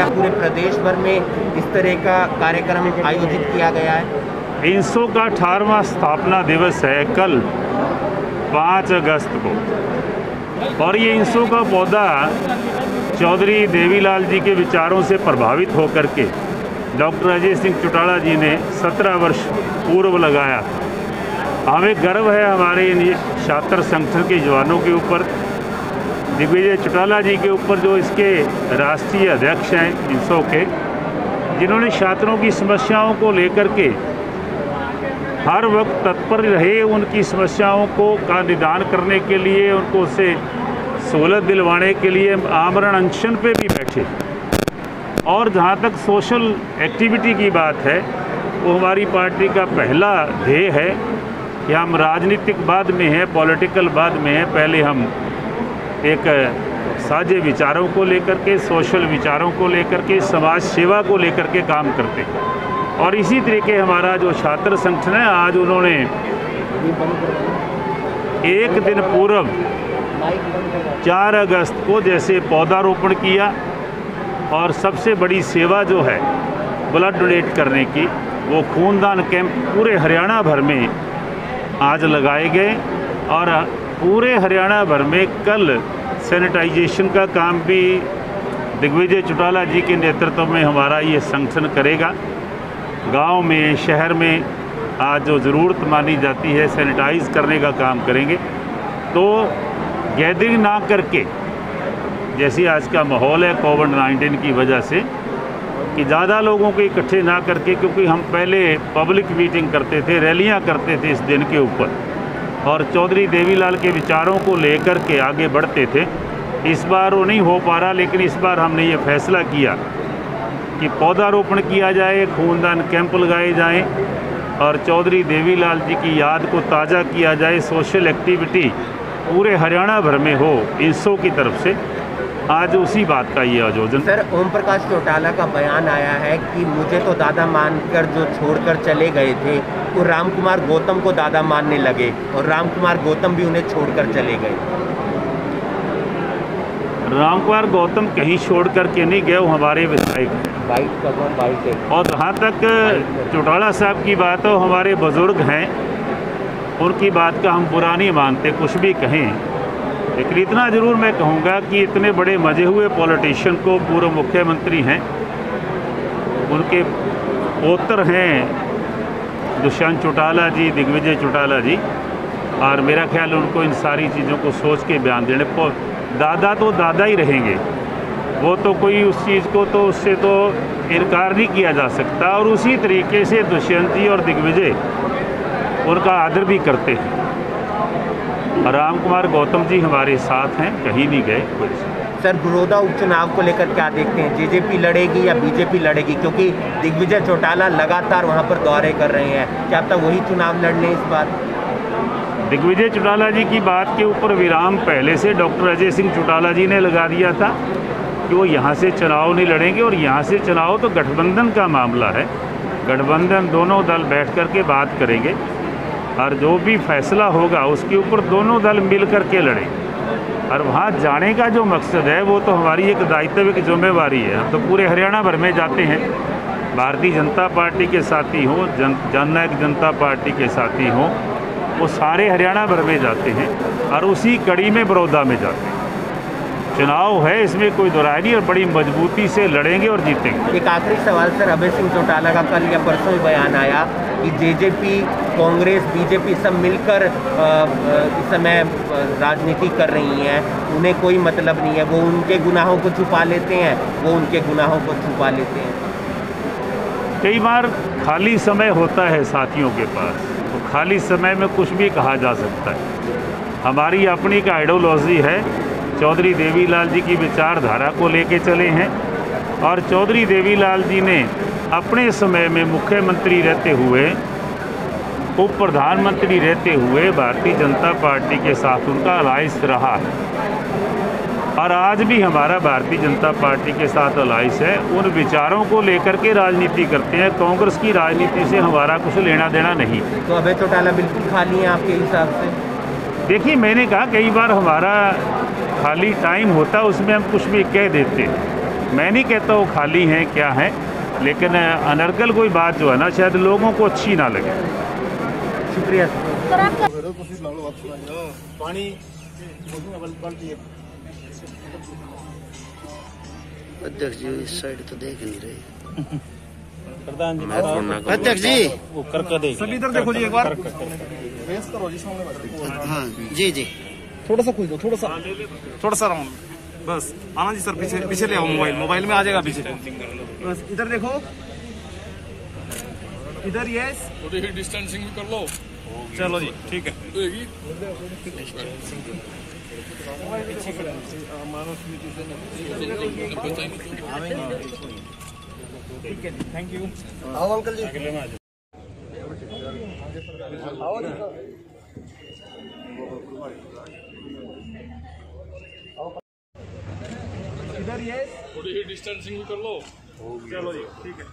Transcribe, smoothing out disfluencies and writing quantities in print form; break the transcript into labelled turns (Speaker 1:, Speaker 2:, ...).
Speaker 1: क्या पूरे प्रदेश भर में इस तरह का कार्यक्रम आयोजित किया गया है?
Speaker 2: इंसो का 18वां स्थापना दिवस है कल 5 अगस्त को, और ये इंसो का पौधा चौधरी देवीलाल जी के विचारों से प्रभावित होकर के डॉक्टर अजय सिंह चौटाला जी ने 17 वर्ष पूर्व लगाया। हमें गर्व है हमारे इन छात्र संगठन के जवानों के ऊपर, दिग्विजय चौटाला जी के ऊपर जो इसके राष्ट्रीय अध्यक्ष हैं इंसो के, जिन्होंने छात्रों की समस्याओं को लेकर के हर वक्त तत्पर रहे, उनकी समस्याओं को का निदान करने के लिए, उनको उससे सहूलत दिलवाने के लिए आमरण अनशन पे भी बैठे। और जहाँ तक सोशल एक्टिविटी की बात है, वो हमारी पार्टी का पहला ध्येय है कि हम राजनीतिक बाद में हैं, पॉलिटिकल बाद में हैं। पहले हम एक साझे विचारों को लेकर के, सोशल विचारों को लेकर के, समाज सेवा को लेकर के काम करते हैं। और इसी तरीके हमारा जो छात्र संगठन है, आज उन्होंने एक दिन पूर्व 4 अगस्त को जैसे पौधारोपण किया, और सबसे बड़ी सेवा जो है ब्लड डोनेट करने की, वो खूनदान कैंप पूरे हरियाणा भर में आज लगाए गए। और पूरे हरियाणा भर में कल सैनिटाइजेशन का काम भी दिग्विजय चौटाला जी के नेतृत्व में हमारा ये संगठन करेगा। गांव में, शहर में आज जो ज़रूरत मानी जाती है, सैनिटाइज करने का काम करेंगे। तो गैदरिंग ना करके, जैसी आज का माहौल है कोविड-19 की वजह से, कि ज़्यादा लोगों को इकट्ठे ना करके, क्योंकि हम पहले पब्लिक मीटिंग करते थे, रैलियां करते थे इस दिन के ऊपर, और चौधरी देवीलाल के विचारों को लेकर के आगे बढ़ते थे। इस बार वो नहीं हो पा रहा, लेकिन इस बार हमने ये फैसला किया कि पौधारोपण किया जाए, खूनदान कैंप लगाए जाएं, और चौधरी देवीलाल जी की याद को ताज़ा किया जाए। सोशल एक्टिविटी पूरे हरियाणा भर में हो इंसो की तरफ से। आज उसी बात का ये आयोजन।
Speaker 1: सर, ओम प्रकाश चौटाला का बयान आया है कि मुझे तो दादा मानकर जो छोड़कर चले गए थे, वो रामकुमार गौतम को दादा मानने लगे, और रामकुमार गौतम भी उन्हें छोड़कर चले गए।
Speaker 2: रामकुमार गौतम कहीं छोड़ करके नहीं गए, वो हमारे विधायक हैं। और जहाँ तक चौटाला साहब की बात है, हमारे बुजुर्ग हैं, उनकी बात का हम बुरा नहीं मानते, कुछ भी कहें। लेकिन इतना ज़रूर मैं कहूँगा कि इतने बड़े मजे हुए पॉलिटिशियन को, पूर्व मुख्यमंत्री हैं, उनके पोत्र हैं दुष्यंत चौटाला जी, दिग्विजय चौटाला जी, और मेरा ख्याल उनको इन सारी चीज़ों को सोच के बयान देने, दादा तो दादा ही रहेंगे। वो तो कोई उस चीज़ को तो उससे तो इनकार नहीं किया जा सकता। और उसी तरीके से दुष्यंत जी और दिग्विजय उनका आदर भी करते हैं। और रामकुमार गौतम जी हमारे साथ हैं, कहीं नहीं गए।
Speaker 1: सर, बड़ौदा उपचुनाव को लेकर क्या देखते हैं? जेजेपी लड़ेगी या बीजेपी लड़ेगी? क्योंकि दिग्विजय चौटाला लगातार वहां पर दौरे कर रहे हैं, क्या तब वही चुनाव लड़ने इस बार?
Speaker 2: दिग्विजय चौटाला जी की बात के ऊपर विराम पहले से डॉक्टर अजय सिंह चौटाला जी ने लगा दिया था कि वो यहाँ से चुनाव नहीं लड़ेंगे। और यहाँ से चुनाव तो गठबंधन का मामला है, गठबंधन दोनों दल बैठ कर के बात करेंगे, और जो भी फैसला होगा उसके ऊपर दोनों दल मिल कर के लड़ेंगे। और वहाँ जाने का जो मकसद है, वो तो हमारी एक दायित्व, एक जिम्मेवारी है। हम तो पूरे हरियाणा भर में जाते हैं, भारतीय जनता पार्टी के साथी हों, जननायक जनता पार्टी के साथी हों, वो सारे हरियाणा भर में जाते हैं, और उसी कड़ी में बड़ौदा में जाते हैं। चुनाव है, इसमें कोई दोराय नहीं, और बड़ी मजबूती से लड़ेंगे और जीतेंगे।
Speaker 1: एक आखिरी सवाल सर, अभय सिंह चौटाला का कल या परसों ही बयान आया कि जेजेपी, कांग्रेस, बीजेपी सब मिलकर इस समय राजनीति कर रही हैं, उन्हें कोई मतलब नहीं है, वो उनके गुनाहों को छुपा लेते हैं, वो उनके गुनाहों को छुपा लेते हैं।
Speaker 2: कई बार खाली समय होता है साथियों के पास, तो खाली समय में कुछ भी कहा जा सकता है। हमारी अपनी का आइडियोलॉजी है, चौधरी देवीलाल जी की विचारधारा को लेके चले हैं, और चौधरी देवीलाल जी ने अपने समय में मुख्यमंत्री रहते हुए, उप प्रधानमंत्री रहते हुए भारतीय जनता पार्टी के साथ उनका अलायंस रहा है, और आज भी हमारा भारतीय जनता पार्टी के साथ अलायंस है। उन विचारों को लेकर के राजनीति करते हैं, कांग्रेस की राजनीति से हमारा कुछ लेना देना नहीं।
Speaker 1: तो अभय चौटाला बिल्कुल खाली है आपके हिसाब से?
Speaker 2: देखिए, मैंने कहा कई बार हमारा खाली टाइम होता है, उसमें हम कुछ भी कह देते हैं। मैं नहीं कहता वो खाली हैं क्या हैं, लेकिन अनर्गल कोई बात जो है ना शायद लोगों को अच्छी ना लगे।
Speaker 1: शुक्रिया।
Speaker 3: अध्यक्ष जी इस साइड तो देख नहीं रहे।
Speaker 4: प्रधान जी
Speaker 3: अध्यक्ष जी
Speaker 4: वो करके देख
Speaker 5: सब इधर देखो जी एक बार फेस करो जी सामने।
Speaker 3: हाँ जी जी
Speaker 5: थोड़ा सा खुल दो, थोड़ा सा राउंड बस आना जी सर। पीछे पीछे ले आओ, मोबाइल में आ जाएगा पीछे। बस इधर देखो, इधर यस
Speaker 6: थोड़ी डिस्टेंसिंग भी कर लो।
Speaker 5: चलो जी ठीक है। ठीक है थैंक यू।
Speaker 3: आओ अंकल जी।
Speaker 5: इधर यस
Speaker 6: थोड़ी ही डिस्टेंसिंग भी कर लो।
Speaker 5: चलो जी ठीक है।